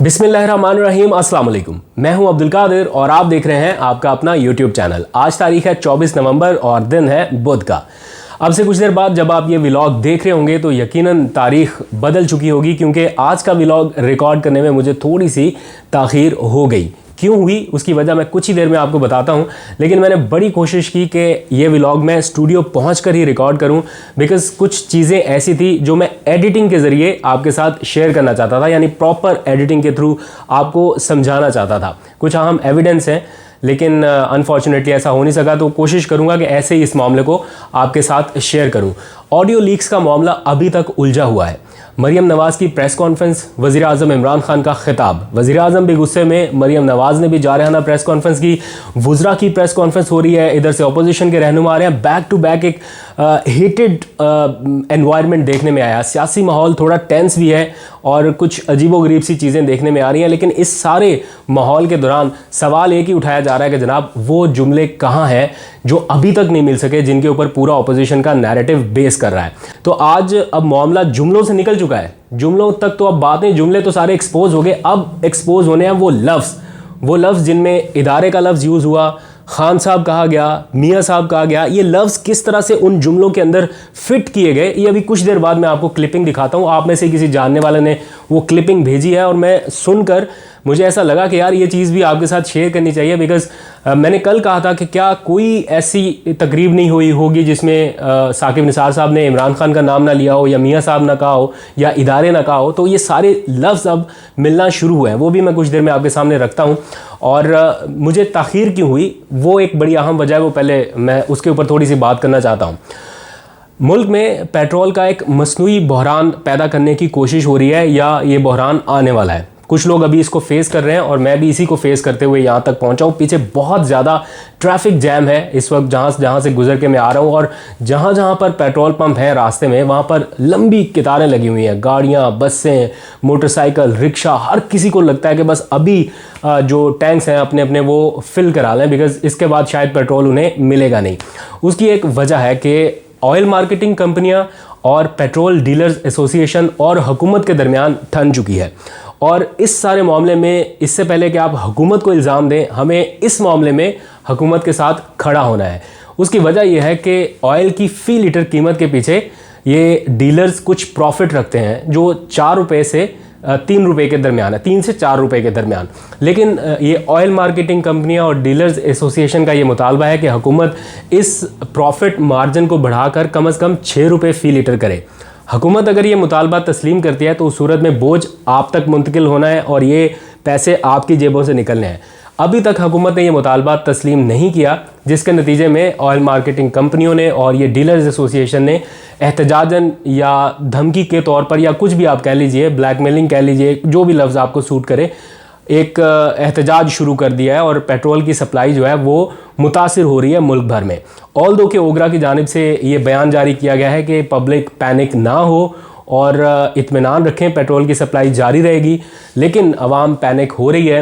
बिस्मिल्लाहिर्रहमानिर्रहीम, अस्सलाम वालेकुम। मैं हूं अब्दुल कादिर और आप देख रहे हैं आपका अपना यूट्यूब चैनल। आज तारीख है 24 नवंबर और दिन है बुध का। अब से कुछ देर बाद जब आप ये व्लॉग देख रहे होंगे तो यकीनन तारीख बदल चुकी होगी, क्योंकि आज का व्लॉग रिकॉर्ड करने में मुझे थोड़ी सी ताख़ीर हो गई। क्यों हुई उसकी वजह मैं कुछ ही देर में आपको बताता हूं, लेकिन मैंने बड़ी कोशिश की कि ये व्लॉग मैं स्टूडियो पहुंचकर ही रिकॉर्ड करूं, बिकॉज़ कुछ चीज़ें ऐसी थी जो मैं एडिटिंग के ज़रिए आपके साथ शेयर करना चाहता था, यानी प्रॉपर एडिटिंग के थ्रू आपको समझाना चाहता था। कुछ अहम एविडेंस हैं, लेकिन अनफॉर्चुनेटली ऐसा हो नहीं सका, तो कोशिश करूंगा कि ऐसे ही इस मामले को आपके साथ शेयर करूं। ऑडियो लीक्स का मामला अभी तक उलझा हुआ है। मरीम नवाज़ की प्रेस कॉन्फ्रेंस, वज़ीर आज़म इमरान खान का खिताब, वज़ीर आज़म भी गुस्से में, मरीम नवाज़ ने भी जारहाना प्रेस कॉन्फ्रेंस की, वुज़रा की प्रेस कॉन्फ्रेंस हो रही है, इधर से अपोजिशन के रहनुमा आ रहे हैं। बैक टू बैक एक हीटेड एनवायरनमेंट देखने में आया। सियासी माहौल थोड़ा टेंस भी है और कुछ अजीबोगरीब सी चीज़ें देखने में आ रही हैं, लेकिन इस सारे माहौल के दौरान सवाल एक ही उठाया जा रहा है कि जनाब वो जुमले कहाँ हैं जो अभी तक नहीं मिल सके, जिनके ऊपर पूरा अपोजिशन का नैरेटिव बेस कर रहा है। तो आज अब मामला जुमलों से निकल चुका है। जुमलों तक तो अब बात नहीं, जुमले तो सारे एक्सपोज हो गए। अब एक्सपोज होने हैं वो लफ्ज़ जिनमें इदारे का लफ्ज़ यूज़ हुआ, खान साहब कहा गया, मियाँ साहब कहा गया। ये लफ्ज़ किस तरह से उन जुमलों के अंदर फिट किए गए, ये अभी कुछ देर बाद मैं आपको क्लिपिंग दिखाता हूँ। आप में से किसी जानने वाले ने वो क्लिपिंग भेजी है और मैं सुनकर मुझे ऐसा लगा कि यार ये चीज़ भी आपके साथ शेयर करनी चाहिए, बिकॉज़ मैंने कल कहा था कि क्या कोई ऐसी तकरीब नहीं हुई होगी जिसमें साकिब निसार साहब ने इमरान खान का नाम ना लिया हो, या मियाँ साहब ना कहा हो, या इदारे ना कहा हो। तो ये सारे लफ्ज़ अब मिलना शुरू हुए हैं, वो भी मैं कुछ देर में आपके सामने रखता हूँ। और मुझे ताख़ीर क्यों हुई वो एक बड़ी अहम वजह है, वो पहले मैं उसके ऊपर थोड़ी सी बात करना चाहता हूँ। मुल्क में पेट्रोल का एक मसनूई बहरान पैदा करने की कोशिश हो रही है, या ये बहरान आने वाला है। कुछ लोग अभी इसको फेस कर रहे हैं और मैं भी इसी को फेस करते हुए यहाँ तक पहुँचा हूँ। पीछे बहुत ज़्यादा ट्रैफिक जैम है इस वक्त, जहाँ से गुजर के मैं आ रहा हूँ, और जहाँ पर पेट्रोल पंप है रास्ते में, वहाँ पर लंबी कतारें लगी हुई हैं। गाड़ियाँ, बसें, मोटरसाइकिल, रिक्शा, हर किसी को लगता है कि बस अभी जो टैंक्स हैं अपने अपने वो फिल करा लें, बिकॉज़ इसके बाद शायद पेट्रोल उन्हें मिलेगा नहीं। उसकी एक वजह है कि ऑयल मार्केटिंग कंपनियां और पेट्रोल डीलर्स एसोसिएशन और हुकूमत के दरमियान ठन चुकी है। और इस सारे मामले में, इससे पहले कि आप हुकूमत को इल्ज़ाम दें, हमें इस मामले में हुकूमत के साथ खड़ा होना है। उसकी वजह यह है कि ऑयल की फ़ी लीटर कीमत के पीछे ये डीलर्स कुछ प्रॉफिट रखते हैं जो 4 रुपये से 3 रुपये के दरमियान है, 3 से 4 रुपये के दरमियान। लेकिन ये ऑयल मार्केटिंग कंपनियां और डीलर्स एसोसिएशन का ये मुतालबा है कि हुकूमत इस प्रॉफिट मार्जिन को बढ़ाकर कम से कम 6 रुपये फ़ी लीटर करे। हुकूमत अगर ये मुतालबा तस्लीम करती है तो उस सूरत में बोझ आप तक मुंतकिल होना है और ये पैसे आपकी जेबों से निकलने हैं। अभी तक हुकूमत ने ये मुतालबा तस्लीम नहीं किया, जिसके नतीजे में ऑयल मार्केटिंग कंपनियों ने और ये डीलर्स एसोसिएशन ने एहतजाजन या धमकी के तौर पर, या कुछ भी आप कह लीजिए, ब्लैकमेलिंग कह लीजिए, जो भी लफ्ज़ आपको सूट करे, एक एहतजाज शुरू कर दिया है। और पेट्रोल की सप्लाई जो है वो मुतासिर हो रही है मुल्क भर में। ऑल दो के ओगरा की जानिब से ये बयान जारी किया गया है कि पब्लिक पैनिक ना हो और इत्मीनान रखें, पेट्रोल की सप्लाई जारी रहेगी। लेकिन अवाम पैनिक हो रही है।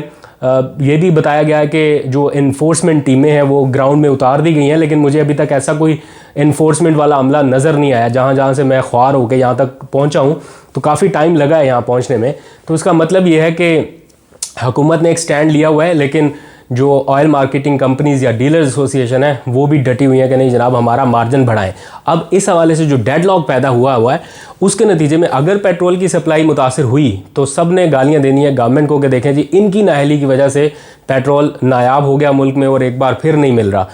ये भी बताया गया है कि जो इन्फोर्समेंट टीमें हैं वो ग्राउंड में उतार दी गई हैं, लेकिन मुझे अभी तक ऐसा कोई इन्फोर्समेंट वाला अमला नज़र नहीं आया। जहाँ से मैं ख्वार होकर यहाँ तक पहुँचा हूँ तो काफ़ी टाइम लगा है यहाँ पहुँचने में। तो उसका मतलब ये है कि हुकूमत ने एक स्टैंड लिया हुआ है, लेकिन जो ऑयल मार्केटिंग कंपनीज़ या डीलर्स एसोसिएशन है वो भी डटी हुई है कि नहीं जनाब हमारा मार्जिन बढ़ाएं। अब इस हवाले से जो डेडलॉक पैदा हुआ है उसके नतीजे में अगर पेट्रोल की सप्लाई मुतासिर हुई तो सब ने गालियां देनी है गवर्नमेंट को कि देखें जी, इनकी नाअहली की वजह से पेट्रोल नायाब हो गया मुल्क में और एक बार फिर नहीं मिल रहा।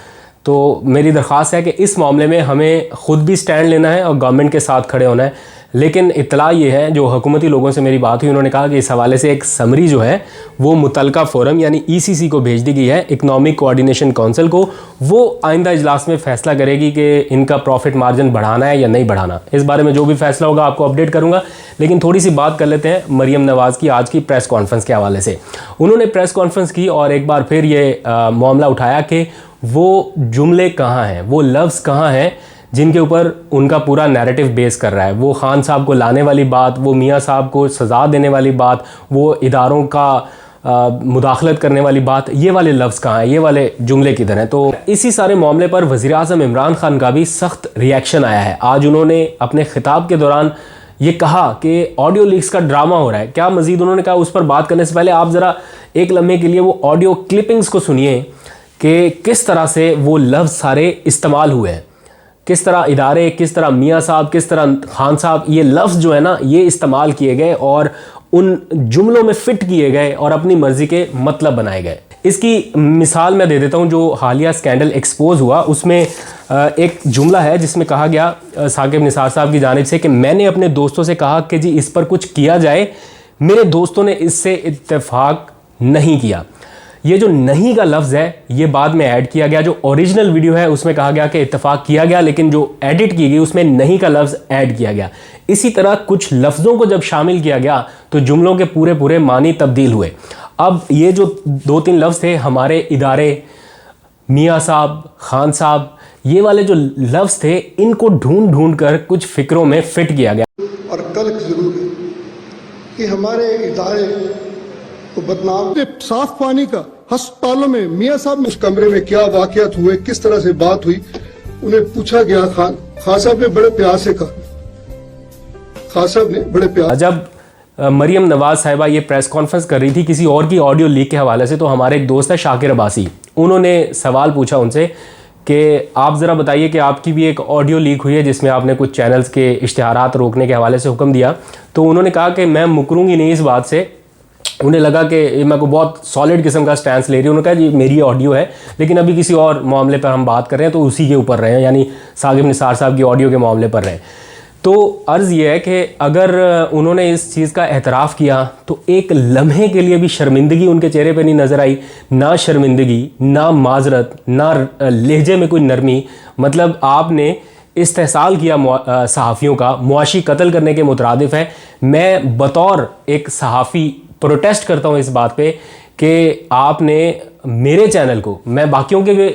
तो मेरी दरख्वास्त है कि इस मामले में हमें ख़ुद भी स्टैंड लेना है और गवर्नमेंट के साथ खड़े होना है। लेकिन इत्तला ये है, जो हुकूमती लोगों से मेरी बात हुई, उन्होंने कहा कि इस हवाले से एक समरी जो है वो मुतलका फोरम यानी ECC को भेज दी गई है, इकनॉमिक कोऑर्डिनेशन काउंसिल को। वो आइंदा इजलास में फ़ैसला करेगी कि इनका प्रॉफिट मार्जिन बढ़ाना है या नहीं बढ़ाना। इस बारे में जो भी फ़ैसला होगा आपको अपडेट करूँगा। लेकिन थोड़ी सी बात कर लेते हैं मरीम नवाज़ की आज की प्रेस कॉन्फ्रेंस के हवाले से। उन्होंने प्रेस कॉन्फ्रेंस की और एक बार फिर ये मामला उठाया कि वो जुमले कहाँ हैं, वो लफ्ज़ कहाँ हैं जिनके ऊपर उनका पूरा नैरेटिव बेस कर रहा है। वो खान साहब को लाने वाली बात, वो मियाँ साहब को सज़ा देने वाली बात, वो इदारों का मुदाखलत करने वाली बात, ये वाले लफ्ज़ कहाँ हैं, ये वाले जुमले किधर हैं। तो इसी सारे मामले पर वज़ीर आज़म इमरान खान का भी सख्त रिएक्शन आया है। आज उन्होंने अपने ख़िताब के दौरान ये कहा कि ऑडियो लीक्स का ड्रामा हो रहा है। क्या मजीद उन्होंने कहा, उस पर बात करने से पहले आप ज़रा एक लम्हे के लिए वो ऑडियो क्लिपिंग्स को सुनिए कि किस तरह से वो लफ्ज़ सारे इस्तेमाल हुए हैं, किस तरह इदारे, किस तरह मियाँ साहब, किस तरह खान साहब, ये लफ्ज़ जो है ना ये इस्तेमाल किए गए और उन जुमलों में फिट किए गए और अपनी मर्ज़ी के मतलब बनाए गए। इसकी मिसाल मैं दे देता हूँ। जो हालिया स्कैंडल एक्सपोज हुआ उसमें एक जुमला है जिसमें कहा गया साकिब निसार साहब की जानिब से कि मैंने अपने दोस्तों से कहा कि जी इस पर कुछ किया जाए, मेरे दोस्तों ने इससे इत्तेफाक नहीं किया। ये जो नहीं का लफ्ज़ है ये बाद में ऐड किया गया। जो ओरिजिनल वीडियो है उसमें कहा गया कि इत्तेफाक किया गया, लेकिन जो एडिट की गई उसमें नहीं का लफ्ज़ ऐड किया गया। इसी तरह कुछ लफ्ज़ों को जब शामिल किया गया तो जुमलों के पूरे पूरे मानी तब्दील हुए। अब ये जो 2-3 लफ्ज़ थे, हमारे इदारे, मियाँ साहब, खान साहब, ये वाले जो लफ्ज़ थे इनको ढूंढ ढूंढ कर कुछ फ़िक्रों में फिट किया गया। और तल्ख ज़रूर है कि हमारे इदारे को बदनाम, साफ पानी का अस्पतालों में मियाँ साहब उस कमरे में क्या वाक़यात हुए, किस तरह से बात हुई, उन्हें पूछा गया। खान साहब ने बड़े प्यार से कहा, खान साहब ने बड़े प्यार। जब मरियम नवाज़ साहिबा ये प्रेस कॉन्फ्रेंस कर रही थी किसी और की ऑडियो लीक के हवाले से, तो हमारे एक दोस्त है शाकिर अब्बासी, उन्होंने सवाल पूछा उनसे कि आप ज़रा बताइए कि आपकी भी एक ऑडियो लीक हुई है जिसमें आपने कुछ चैनल्स के इश्तिहारात रोकने के हवाले से हुक्म दिया। तो उन्होंने कहा कि मैं मुकरूँगी नहीं इस बात से। उन्हें लगा कि मैं को बहुत सॉलिड किस्म का स्टैंस ले रही है। उन्होंने कहा जी मेरी ऑडियो है, लेकिन अभी किसी और मामले पर हम बात कर रहे हैं, तो उसी के ऊपर रहे हैं, यानी साकिब निसार साहब की ऑडियो के मामले पर रहे। तो अर्ज़ ये है कि अगर उन्होंने इस चीज़ का एतराफ़ किया तो एक लम्हे के लिए भी शर्मिंदगी उनके चेहरे पे नहीं नज़र आई। ना शर्मिंदगी, ना माजरत, ना लहजे में कोई नरमी। मतलब आपने इस्तेहसाल किया सहाफ़ियों का, मुआशी कत्ल करने के मुतरादिफ है। मैं बतौर एक सहाफ़ी प्रोटेस्ट करता हूँ इस बात पे कि आपने मेरे चैनल को, मैं बाकियों के भी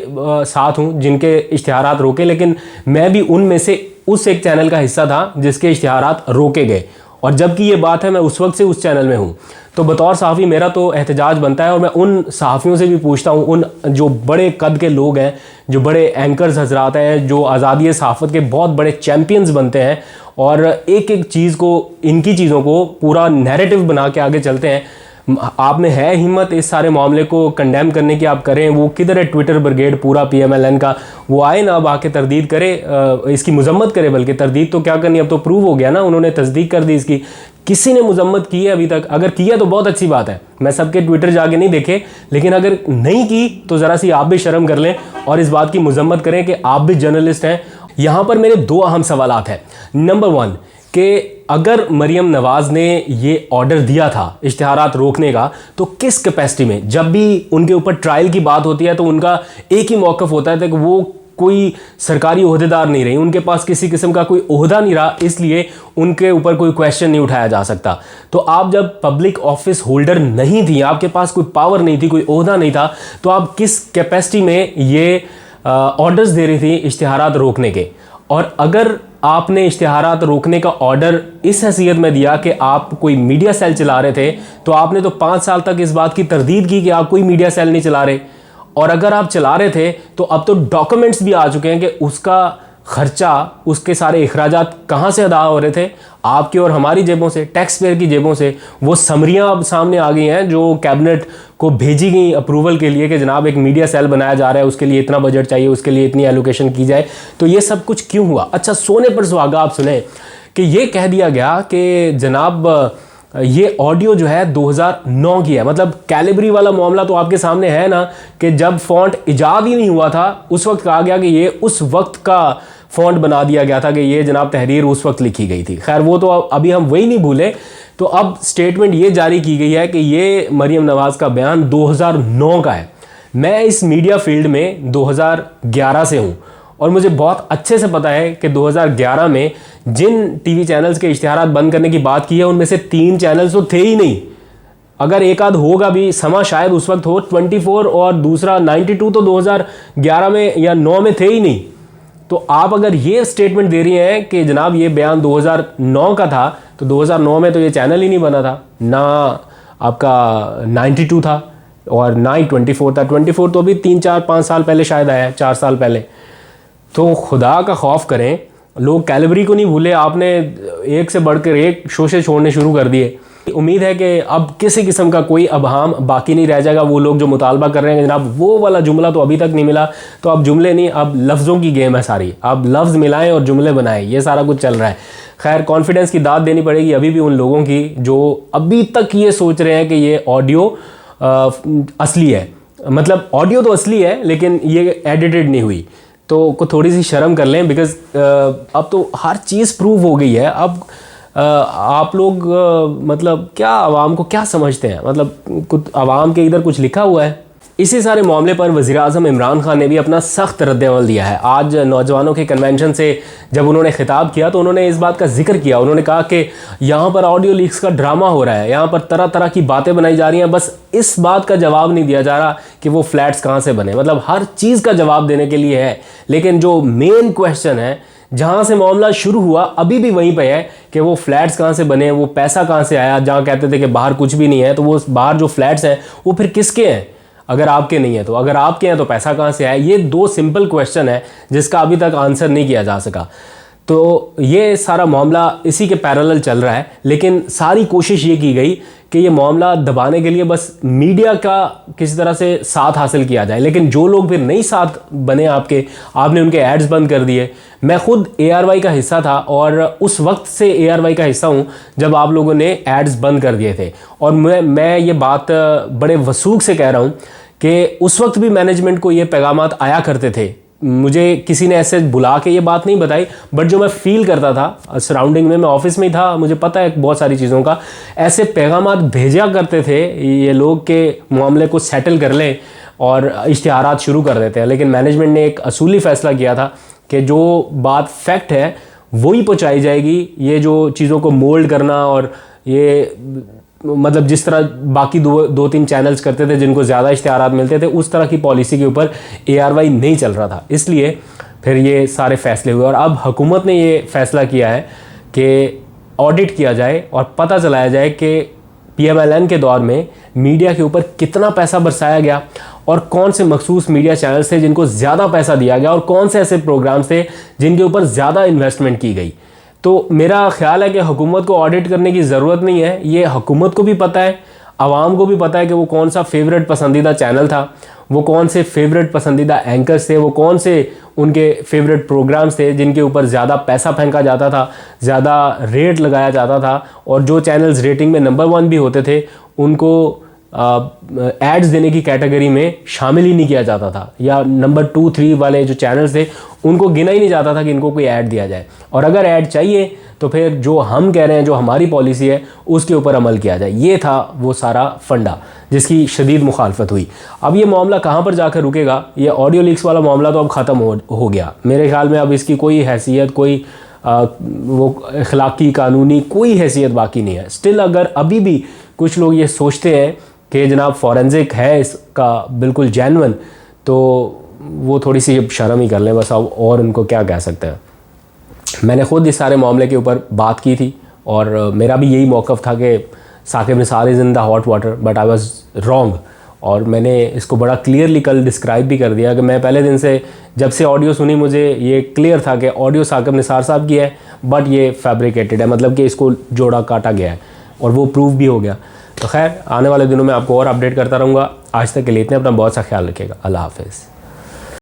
साथ हूँ जिनके इश्तिहारात रोके, लेकिन मैं भी उनमें से उस एक चैनल का हिस्सा था जिसके इश्तिहारात रोके गए, और जबकि ये बात है मैं उस वक्त से उस चैनल में हूँ। तो बतौर सहाफ़ी मेरा तो एहतजाज बनता है, और मैं उन सहाफ़ियों से भी पूछता हूँ, उन जो बड़े कद के लोग हैं, जो बड़े एंकर्स हजरात हैं, जो आज़ादी सहाफ़त के बहुत बड़े चैम्पियंस बनते हैं और एक एक चीज़ को, इनकी चीज़ों को पूरा नैरेटिव बना के आगे चलते हैं। आप में है हिम्मत इस सारे मामले को कंडेम करने की, आप करें। वो किधर है ट्विटर ब्रिगेड पूरा PMLN का, वो आए ना अब आके तरदीद करे, इसकी मजम्मत करे। बल्कि तरदीद तो क्या करनी, अब तो प्रूव हो गया ना, उन्होंने तस्दीक कर दी इसकी। किसी ने मजम्मत की है अभी तक? अगर किया तो बहुत अच्छी बात है, मैं सबके ट्विटर जाके नहीं देखे, लेकिन अगर नहीं की तो ज़रा सी आप भी शर्म कर लें और इस बात की मजम्मत करें कि आप भी जर्नलिस्ट हैं। यहाँ पर मेरे 2 अहम सवालात हैं। नंबर 1 कि अगर मरियम नवाज़ ने ये ऑर्डर दिया था इश्तिहारात रोकने का, तो किस कैपेसिटी में? जब भी उनके ऊपर ट्रायल की बात होती है तो उनका एक ही मौक़िफ़ होता है कि वो कोई सरकारी ओहदेदार नहीं रही, उनके पास किसी किस्म का कोई ओहदा नहीं रहा, इसलिए उनके ऊपर कोई क्वेश्चन नहीं उठाया जा सकता। तो आप जब पब्लिक ऑफिस होल्डर नहीं थी, आपके पास कोई पावर नहीं थी, कोई ओहदा नहीं था, तो आप किस कैपेसिटी में ये ऑर्डर्स दे रही थी इश्तिहारात रोकने के? और अगर आपने इश्तिहारात रोकने का ऑर्डर इस हैसियत में दिया कि आप कोई मीडिया सेल चला रहे थे, तो आपने तो 5 साल तक इस बात की तरदीद की कि आप कोई मीडिया सेल नहीं चला रहे। और अगर आप चला रहे थे तो अब तो डॉक्यूमेंट्स भी आ चुके हैं कि उसका खर्चा, उसके सारे अखराजात कहाँ से अदा हो रहे थे? आपकी और हमारी जेबों से, टैक्स पेयर की जेबों से। वो समरियाँ अब सामने आ गई हैं जो कैबिनेट को भेजी गई अप्रूवल के लिए कि जनाब एक मीडिया सेल बनाया जा रहा है, उसके लिए इतना बजट चाहिए, उसके लिए इतनी एलोकेशन की जाए। तो ये सब कुछ क्यों हुआ? अच्छा, सोने पर सुहागा आप सुने कि ये कह दिया गया कि जनाब ये ऑडियो जो है 2009 की है। मतलब कैलिबरी वाला मामला तो आपके सामने है ना, कि जब फ़ॉन्ट इजाद ही नहीं हुआ था उस वक्त कहा गया कि ये उस वक्त का फ़ॉन्ट बना दिया गया था कि ये जनाब तहरीर उस वक्त लिखी गई थी। खैर वो तो अभी हम वही नहीं भूले। तो अब स्टेटमेंट ये जारी की गई है कि ये मरियम नवाज़ का बयान 2009 का है। मैं इस मीडिया फील्ड में 2011 से हूँ और मुझे बहुत अच्छे से पता है कि 2011 में जिन टीवी चैनल्स के इश्तिहारात बंद करने की बात की है उनमें से 3 चैनल्स तो थे ही नहीं। अगर एक आध होगा भी, समा शायद उस वक्त हो 24 और दूसरा 92 तो 2011 में या 9 में थे ही नहीं। तो आप अगर ये स्टेटमेंट दे रही हैं कि जनाब ये बयान 2009 का था, तो 2009 में तो ये चैनल ही नहीं बना था, ना आपका 92 था और ना ही 24 था। 24 तो अभी 3, 4, 5 साल पहले शायद आया है, 4 साल पहले। तो खुदा का खौफ करें लोग कैलोरी को नहीं भूले, आपने एक से बढ़कर एक शोशे छोड़ने शुरू कर दिए। उम्मीद है कि अब किसी किस्म का कोई अबहाम बाकी नहीं रह जाएगा। वो लोग जो मुतालबा कर रहे हैं जनाब वो वाला जुमला तो अभी तक नहीं मिला, तो अब जुमले नहीं, अब लफ्ज़ों की गेम है सारी। अब लफ्ज़ मिलाएं और जुमले बनाएं, ये सारा कुछ चल रहा है। खैर, कॉन्फिडेंस की दाद देनी पड़ेगी अभी भी उन लोगों की जो अभी तक ये सोच रहे हैं कि ये ऑडियो असली है। मतलब ऑडियो तो असली है लेकिन ये एडिटेड नहीं हुई, तो को थोड़ी सी शर्म कर लें, बिकॉज़ अब तो हर चीज़ प्रूव हो गई है। अब आप लोग मतलब क्या आवाम को क्या समझते हैं, मतलब कुछ आवाम के इधर कुछ लिखा हुआ है। इसी सारे मामले पर वज़ीर-ए-आज़म इमरान खान ने भी अपना सख्त रद्द-ए-अमल दिया है। आज नौजवानों के कन्वेंशन से जब उन्होंने खिताब किया तो उन्होंने इस बात का जिक्र किया। उन्होंने कहा कि यहाँ पर ऑडियो लीक्स का ड्रामा हो रहा है, यहाँ पर तरह तरह की बातें बनाई जा रही हैं, बस इस बात का जवाब नहीं दिया जा रहा कि वो फ्लैट्स कहाँ से बने। मतलब हर चीज़ का जवाब देने के लिए है, लेकिन जो मेन क्वेश्चन है, जहाँ से मामला शुरू हुआ अभी भी वहीं पे है कि वो फ्लैट्स कहाँ से बने, वो पैसा कहाँ से आया। जहाँ कहते थे कि बाहर कुछ भी नहीं है, तो वो बाहर जो फ्लैट्स हैं वो फिर किसके हैं? अगर आपके नहीं है तो, अगर आपके हैं तो पैसा कहाँ से आया? ये दो सिंपल क्वेश्चन है जिसका अभी तक आंसर नहीं किया जा सका। तो ये सारा मामला इसी के पैरेलल चल रहा है, लेकिन सारी कोशिश ये की गई कि ये मामला दबाने के लिए बस मीडिया का किसी तरह से साथ हासिल किया जाए। लेकिन जो लोग फिर नहीं साथ बने आपने उनके एड्स बंद कर दिए। मैं खुद ARY का हिस्सा था और उस वक्त से ARY का हिस्सा हूँ जब आप लोगों ने एड्स बंद कर दिए थे। और मैं ये बात बड़े वसूख से कह रहा हूँ कि उस वक्त भी मैनेजमेंट को ये पैगामात आया करते थे। मुझे किसी ने ऐसे बुला के ये बात नहीं बताई, बट जो मैं फील करता था सराउंडिंग में, मैं ऑफिस में ही था, मुझे पता है बहुत सारी चीज़ों का, ऐसे पैगामात भेजा करते थे ये लोग के मामले को सेटल कर लें और इश्तिहारात शुरू कर देते हैं। लेकिन मैनेजमेंट ने एक असूली फ़ैसला किया था कि जो बात फैक्ट है वही पहुँचाई जाएगी। ये जो चीज़ों को मोल्ड करना और ये मतलब जिस तरह बाकी दो तीन चैनल्स करते थे जिनको ज़्यादा इश्तिहारात मिलते थे, उस तरह की पॉलिसी के ऊपर ARY नहीं चल रहा था। इसलिए फिर ये सारे फैसले हुए और अब हुकूमत ने ये फ़ैसला किया है कि ऑडिट किया जाए और पता चलाया जाए कि PMLN के दौर में मीडिया के ऊपर कितना पैसा बरसाया गया और कौन से मखसूस मीडिया चैनल्स थे जिनको ज़्यादा पैसा दिया गया और कौन से ऐसे प्रोग्राम्स थे जिनके ऊपर ज़्यादा इन्वेस्टमेंट की गई। तो मेरा ख्याल है कि हुकूमत को ऑडिट करने की ज़रूरत नहीं है। ये हुकूमत को भी पता है, आवाम को भी पता है कि वो कौन सा फेवरेट पसंदीदा चैनल था, वो कौन से फेवरेट पसंदीदा एंकर्स थे, वो कौन से उनके फेवरेट प्रोग्राम्स थे जिनके ऊपर ज़्यादा पैसा फेंका जाता था, ज़्यादा रेट लगाया जाता था। और जो चैनल्स रेटिंग में नंबर 1 भी होते थे उनको एड्स देने की कैटेगरी में शामिल ही नहीं किया जाता था, या नंबर 2, 3 वाले जो चैनल्स थे उनको गिना ही नहीं जाता था कि इनको कोई ऐड दिया जाए। और अगर ऐड चाहिए तो फिर जो हम कह रहे हैं, जो हमारी पॉलिसी है, उसके ऊपर अमल किया जाए। ये था वो सारा फंडा जिसकी शदीद मुखालफत हुई। अब ये मामला कहाँ पर जाकर रुकेगा? ये ऑडियो लीक्स वाला मामला तो अब ख़त्म हो गया मेरे ख्याल में। अब इसकी कोई हैसियत, कोई वो अखलाकी कानूनी कोई हैसियत बाकी नहीं है। स्टिल अगर अभी भी कुछ लोग ये सोचते हैं कि जनाब फॉरेंसिक है इसका बिल्कुल जेन्युइन, तो वो थोड़ी सी शर्म ही कर लें बस। अब और उनको क्या कह सकते हैं। मैंने ख़ुद इस सारे मामले के ऊपर बात की थी और मेरा भी यही मौक़िफ़ था कि Saqib Nisar is in the hot water, but I was wrong. और मैंने इसको बड़ा क्लियरली कल डिस्क्राइब भी कर दिया कि मैं पहले दिन से जब से ऑडियो सुनी मुझे ये क्लियर था कि ऑडियो साकिब निसार साहब की है, बट ये फैब्रिकेटेड है, मतलब कि इसको जोड़ा काटा गया है, और वो प्रूफ भी हो गया। तो खैर, आने वाले दिनों में आपको और अपडेट करता रहूँगा। आज तक के लिए इतने, अपना बहुत सा ख्याल रखिएगा। अल्लाह हाफ़िज़।